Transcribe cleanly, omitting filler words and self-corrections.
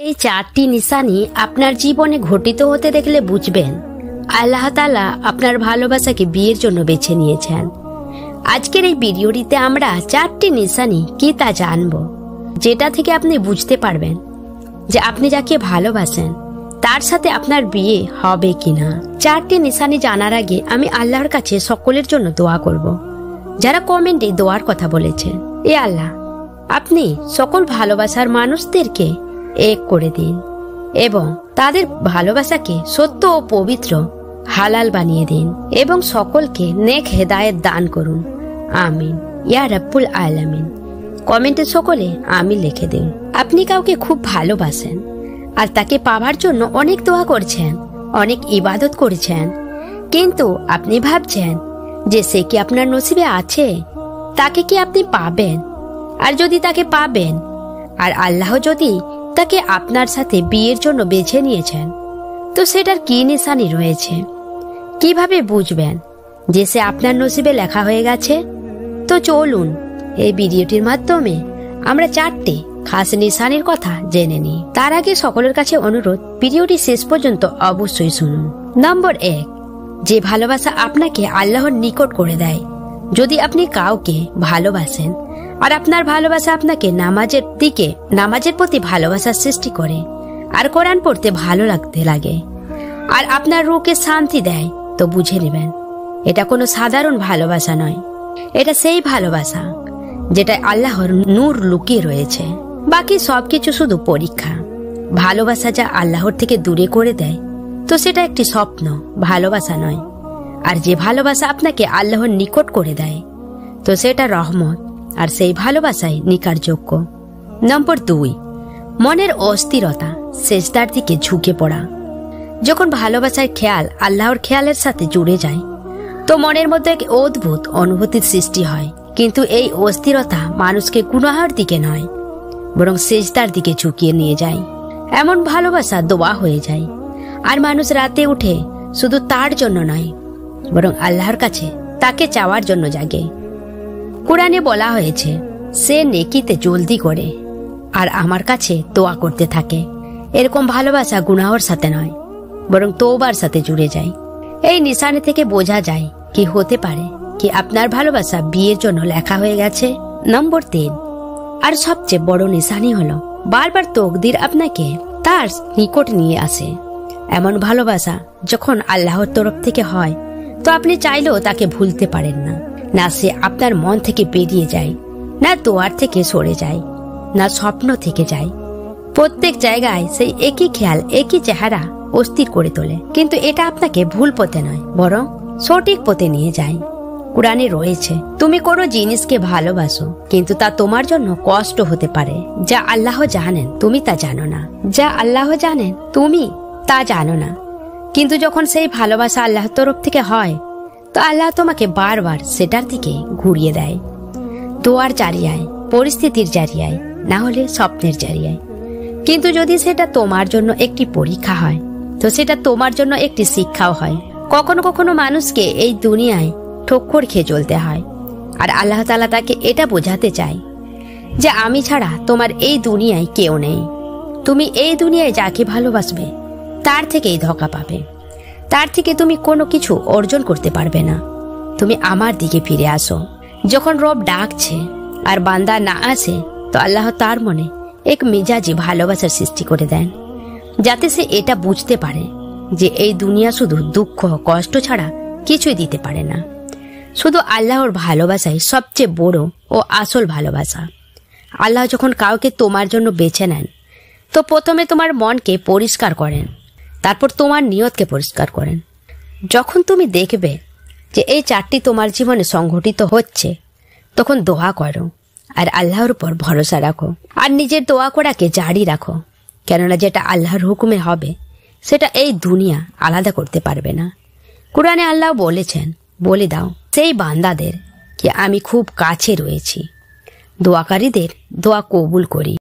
এই চারটি নিশানি আপনার জীবনে ঘটিত হতে দেখলে বুঝবেন আল্লাহ তাআলা আপনার ভালোবাসাকে বিয়ের জন্য বেছে নিয়েছেন। আজকের এই ভিডিওটিতে আমরা চারটি নিশানি কি তা জানবো, যেটা থেকে আপনি বুঝতে পারবেন যে আপনি যাকে ভালোবাসেন তার সাথে আপনার বিয়ে হবে কিনা। চারটি নিশানি জানার আগে আমি আল্লাহর কাছে সকলের জন্য দোয়া করব যারা কমেন্টে দোয়ার কথা বলেছেন। এ আল্লাহ, আপনি সকল ভালোবাসার মানুষদেরকে এক করে দিন এবং তাদের ভালোবাসাকে সত্য ও পবিত্র হালাল বানিয়ে দিন এবং সকলকে নেক হেদায়েত দান করুন। আমিন ইয়া রাব্বুল আলামিন। কমেন্টে সকলে আমিন লিখে দিন। আপনি কাউকে খুব ভালোবাসেন আর তাকে পাওয়ার জন্য অনেক দোয়া করছেন, অনেক ইবাদত করেছেন, কিন্তু আপনি ভাবছেন যে সে কি আপনার নসিবে আছে, তাকে কি আপনি পাবেন? আর যদি তাকে পাবেন আর আল্লাহ যদি তাকে আপনার সাথে বিয়ের জন্য বেছে নিয়েছেন, তো সেটার কি নিশানি রয়েছে? কিভাবে বুঝবেন যে সে আপনার নসিবে লেখা হয়ে গেছে? তো চলুন এই ভিডিওটির মাধ্যমে আমরা চারটি খাস নিশানির কথা জেনে নিই। তার আগে সকলের কাছে অনুরোধ, ভিডিওটি শেষ পর্যন্ত অবশ্যই শুনুন। নম্বর 1, যে ভালোবাসা আপনাকে আল্লাহর নিকট করে দেয়। যদি আপনি কাউকে ভালোবাসেন আর আপনার ভালোবাসা আপনাকে নামাজের প্রতি ভালোবাসার সৃষ্টি করে আর কোরআন পড়তে ভালো লাগতে লাগে আর আপনার রূহকে শান্তি দেয়, তো বুঝে নেবেন এটা কোনো সাধারণ ভালোবাসা নয়। এটা সেই ভালোবাসা যেটা আল্লাহর নূর লুকিয়ে রয়েছে। বাকি সবকিছু শুধু পরীক্ষা। ভালোবাসা যা আল্লাহর থেকে দূরে করে দেয়, তো সেটা একটি স্বপ্ন, ভালোবাসা নয়। আর যে ভালোবাসা আপনাকে আল্লাহর নিকট করে দেয়, তো সেটা রহমত, আর সেই ভালোবাসাই নিকার যোগ্য। নম্বর 2, মনের অস্থিরতা, সেজদার দিকে ঝুঁকে পড়া। যখন ভালোবাসার খেয়াল আল্লাহর খেয়ালের সাথে জুড়ে যায়, তো মনের মধ্যে এক অদ্ভুত অনুভূতির সৃষ্টি হয়। কিন্তু এই অস্থিরতা মানুষকে গুনাহের দিকে নয়, বরং সেজদার দিকে ঝুঁকিয়ে নিয়ে যায়। এমন ভালোবাসা দোয়া হয়ে যায়, আর মানুষ রাতে উঠে শুধু তার জন্য নয়, বরং আল্লাহর কাছে তাকে চাওয়ার জন্য জাগে। কোরআনে বলা হয়েছে, সে নেকিতে জলদি করে আর আমার কাছে দোয়া করতে থাকে। এরকম ভালোবাসা গুনাহর সাথে নয়, বরং তওবার সাথে জুড়ে যায়। এই নিশানি থেকে বোঝা যায় কি হতে পারে কি আপনার ভালোবাসা বিয়ের জন্য লেখা হয়ে গেছে। নম্বর 3, আর সবচেয়ে বড় নিশানি হলো বারবার তকদির আপনাকে তার নিকট নিয়ে আসে। এমন ভালোবাসা যখন আল্লাহর তরফ থেকে হয়, তো আপনি চাইলেও তাকে ভুলতে পারেন না। না সে আপনার মন থেকে বেরিয়ে যায়, না দোয়ার থেকে সরে যায়, না স্বপ্ন থেকে যায়। প্রত্যেক জায়গায় সেই একই খেয়াল, একই চেহারা অস্থির করে তোলে। কিন্তু এটা আপনাকে ভুল পথে নয়, বরং সঠিক পথে নিয়ে যায়। কোরআনে রয়েছে, তুমি কোনো জিনিসকে ভালোবাসো, কিন্তু তা তোমার জন্য কষ্ট হতে পারে। যা আল্লাহ জানেন তুমি তা জানো না, যা আল্লাহ জানেন তুমি তা জানো না। কিন্তু যখন সেই ভালোবাসা আল্লাহর তরফ থেকে হয়, তো আল্লাহ তোমাকে বারবার সেটার দিকে ঘুরিয়ে দেয়। দোয়ার জারিয়ায়, পরিস্থিতির জারিয়ায়, না হলে স্বপ্নের জারিয়ায়। কিন্তু যদি সেটা তোমার জন্য একটি পরীক্ষা হয়, তো সেটা তোমার জন্য একটি শিক্ষাও হয়। কখনো কখনো মানুষকে এই দুনিয়ায় ঠক্কর খেয়ে চলতে হয়, আর আল্লাহ তাআলা তাকে এটা বোঝাতে চায় যে আমি ছাড়া তোমার এই দুনিয়ায় কেউ নেই। তুমি এই দুনিয়ায় যাকে ভালোবাসবে তার থেকেই ধোঁকা পাবে, তার থেকে তুমি কোনো কিছু অর্জন করতে পারবে না। তুমি আমার দিকে ফিরে আসো। যখন রব ডাকছে আর বান্দা না আসে, তো আল্লাহ তার মনে এক মেজাজি ভালোবাসার সৃষ্টি করে দেন, যাতে সে এটা বুঝতে পারে যে এই দুনিয়া শুধু দুঃখ কষ্ট ছাড়া কিছুই দিতে পারে না। শুধু আল্লাহর ভালোবাসাই সবচেয়ে বড় ও আসল ভালোবাসা। আল্লাহ যখন কাউকে তোমার জন্য বেছে নেন, তো প্রথমে তোমার মনকে পরিষ্কার করেন, তারপর তোমার নিয়তকে পরিষ্কার করেন। যখন তুমি দেখবে যে এই চারটি তোমার জীবনে সংঘটিত হচ্ছে, তখন দোয়া করো আর আল্লাহর উপর ভরসা রাখো, আর নিজের দোয়া করাকে জারি রাখো। কেননা যেটা আল্লাহর হুকুমে হবে, সেটা এই দুনিয়া আলাদা করতে পারবে না। কোরআনে আল্লাহ বলেছেন, বলে দাও সেই বান্দাদের কি আমি খুব কাছে রয়েছি, দোয়াকারীদের দোয়া কবুল করি।